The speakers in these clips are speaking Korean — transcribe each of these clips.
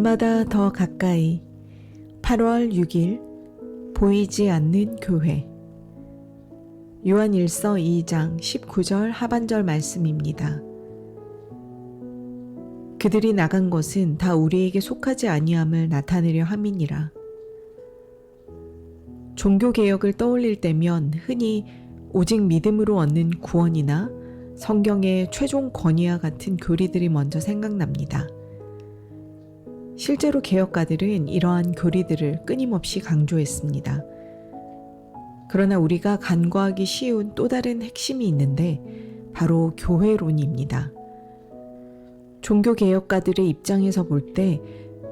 날마다 더 가까이 8월 6일 보이지 않는 교회 요한일서 2장 19절 하반절 말씀입니다. 그들이 나간 것은 다 우리에게 속하지 아니함을 나타내려 함이니라. 종교개혁을 떠올릴 때면 흔히 오직 믿음으로 얻는 구원이나 성경의 최종 권위와 같은 교리들이 먼저 생각납니다. 실제로 개혁가들은 이러한 교리들을 끊임없이 강조했습니다. 그러나 우리가 간과하기 쉬운 또 다른 핵심이 있는데 바로 교회론입니다. 종교개혁가들의 입장에서 볼 때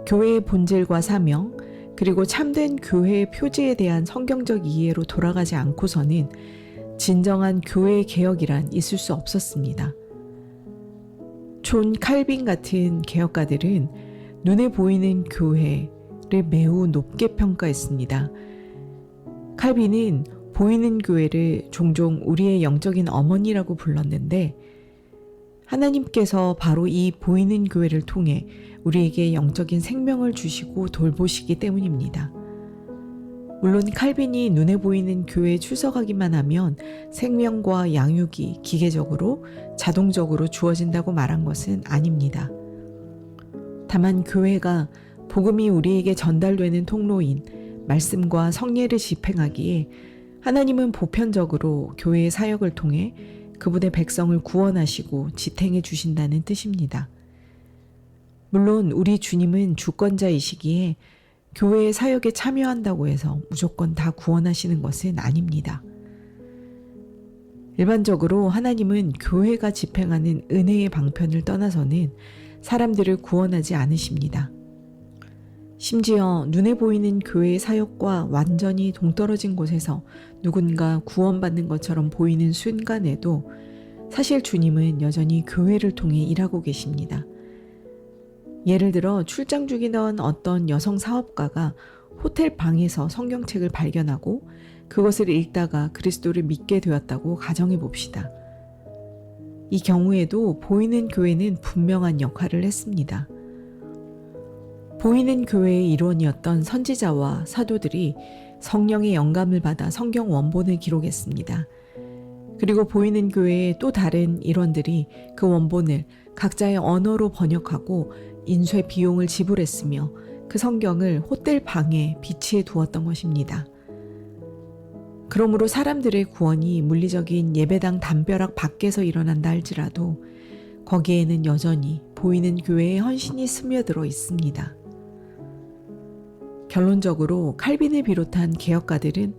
교회의 본질과 사명, 그리고 참된 교회의 표지에 대한 성경적 이해로 돌아가지 않고서는 진정한 교회 개혁이란 있을 수 없었습니다. 존 칼빈 같은 개혁가들은 눈에 보이는 교회를 매우 높게 평가했습니다. 칼빈은 보이는 교회를 종종 우리의 영적인 어머니라고 불렀는데 하나님께서 바로 이 보이는 교회를 통해 우리에게 영적인 생명을 주시고 돌보시기 때문입니다. 물론 칼빈이 눈에 보이는 교회에 출석하기만 하면 생명과 양육이 기계적으로 자동적으로 주어진다고 말한 것은 아닙니다. 다만 교회가 복음이 우리에게 전달되는 통로인 말씀과 성례를 집행하기에 하나님은 보편적으로 교회의 사역을 통해 그분의 백성을 구원하시고 지탱해 주신다는 뜻입니다. 물론 우리 주님은 주권자이시기에 교회의 사역에 참여한다고 해서 무조건 다 구원하시는 것은 아닙니다. 일반적으로 하나님은 교회가 집행하는 은혜의 방편을 떠나서는 사람들을 구원하지 않으십니다. 심지어 눈에 보이는 교회의 사역과 완전히 동떨어진 곳에서 누군가 구원받는 것처럼 보이는 순간에도 사실 주님은 여전히 교회를 통해 일하고 계십니다. 예를 들어 출장 중이던 어떤 여성 사업가가 호텔 방에서 성경책을 발견하고 그것을 읽다가 그리스도를 믿게 되었다고 가정해 봅시다. 이 경우에도 보이는 교회는 분명한 역할을 했습니다. 보이는 교회의 일원이었던 선지자와 사도들이 성령의 영감을 받아 성경 원본을 기록했습니다. 그리고 보이는 교회의 또 다른 일원들이 그 원본을 각자의 언어로 번역하고 인쇄 비용을 지불했으며 그 성경을 호텔 방에 비치해 두었던 것입니다. 그러므로 사람들의 구원이 물리적인 예배당 담벼락 밖에서 일어난다 할지라도 거기에는 여전히 보이는 교회의 헌신이 스며들어 있습니다. 결론적으로 칼빈을 비롯한 개혁가들은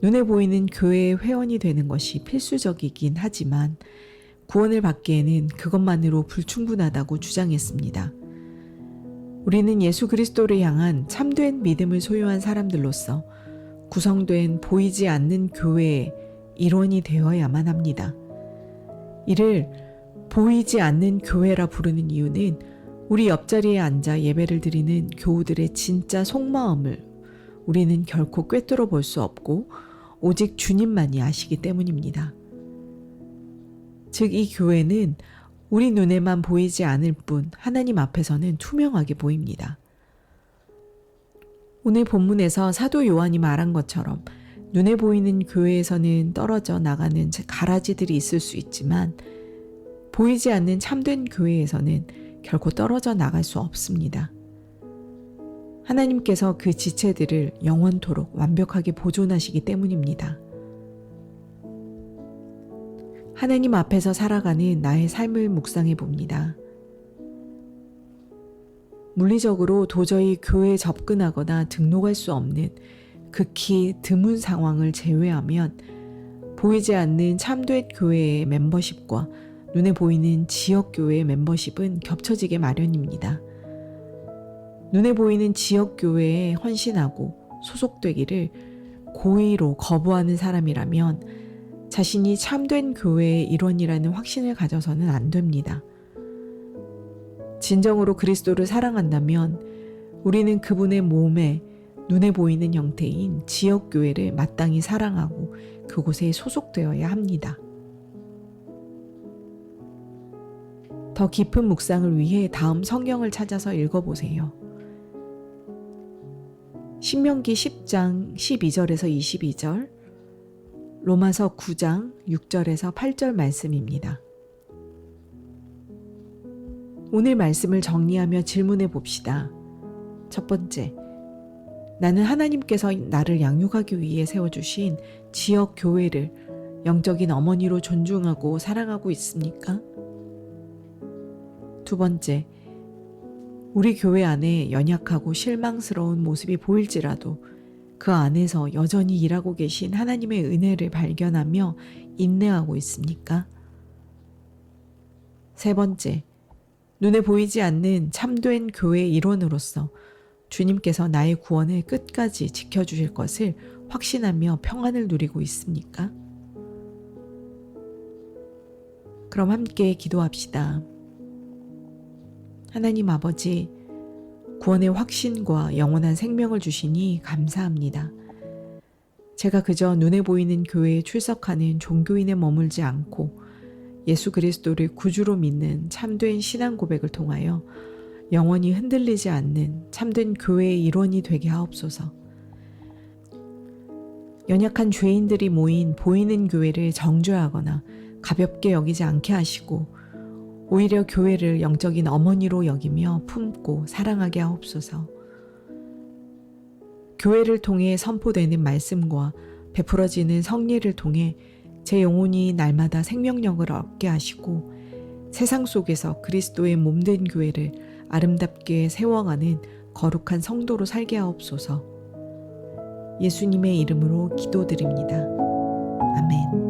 눈에 보이는 교회의 회원이 되는 것이 필수적이긴 하지만 구원을 받기에는 그것만으로 불충분하다고 주장했습니다. 우리는 예수 그리스도를 향한 참된 믿음을 소유한 사람들로서 구성된 보이지 않는 교회의 일원이 되어야만 합니다. 이를 보이지 않는 교회라 부르는 이유는 우리 옆자리에 앉아 예배를 드리는 교우들의 진짜 속마음을 우리는 결코 꿰뚫어 볼 수 없고 오직 주님만이 아시기 때문입니다. 즉 이 교회는 우리 눈에만 보이지 않을 뿐 하나님 앞에서는 투명하게 보입니다. 오늘 본문에서 사도 요한이 말한 것처럼 눈에 보이는 교회에서는 떨어져 나가는 가라지들이 있을 수 있지만 보이지 않는 참된 교회에서는 결코 떨어져 나갈 수 없습니다. 하나님께서 그 지체들을 영원토록 완벽하게 보존하시기 때문입니다. 하나님 앞에서 살아가는 나의 삶을 묵상해 봅니다. 물리적으로 도저히 교회에 접근하거나 등록할 수 없는 극히 드문 상황을 제외하면 보이지 않는 참된 교회의 멤버십과 눈에 보이는 지역교회의 멤버십은 겹쳐지게 마련입니다. 눈에 보이는 지역교회에 헌신하고 소속되기를 고의로 거부하는 사람이라면 자신이 참된 교회의 일원이라는 확신을 가져서는 안 됩니다. 진정으로 그리스도를 사랑한다면 우리는 그분의 몸에 눈에 보이는 형태인 지역교회를 마땅히 사랑하고 그곳에 소속되어야 합니다. 더 깊은 묵상을 위해 다음 성경을 찾아서 읽어보세요. 신명기 10장 12절에서 22절, 로마서 9장 6절에서 8절 말씀입니다. 오늘 말씀을 정리하며 질문해 봅시다. 첫 번째, 나는 하나님께서 나를 양육하기 위해 세워주신 지역 교회를 영적인 어머니로 존중하고 사랑하고 있습니까? 두 번째, 우리 교회 안에 연약하고 실망스러운 모습이 보일지라도 그 안에서 여전히 일하고 계신 하나님의 은혜를 발견하며 인내하고 있습니까? 세 번째, 눈에 보이지 않는 참된 교회의 일원으로서 주님께서 나의 구원을 끝까지 지켜주실 것을 확신하며 평안을 누리고 있습니까? 그럼 함께 기도합시다. 하나님 아버지, 구원의 확신과 영원한 생명을 주시니 감사합니다. 제가 그저 눈에 보이는 교회에 출석하는 종교인에 머물지 않고 예수 그리스도를 구주로 믿는 참된 신앙 고백을 통하여 영원히 흔들리지 않는 참된 교회의 일원이 되게 하옵소서. 연약한 죄인들이 모인 보이는 교회를 정죄하거나 가볍게 여기지 않게 하시고 오히려 교회를 영적인 어머니로 여기며 품고 사랑하게 하옵소서. 교회를 통해 선포되는 말씀과 베풀어지는 성례를 통해 제 영혼이 날마다 생명력을 얻게 하시고 세상 속에서 그리스도의 몸된 교회를 아름답게 세워가는 거룩한 성도로 살게 하옵소서. 예수님의 이름으로 기도드립니다. 아멘.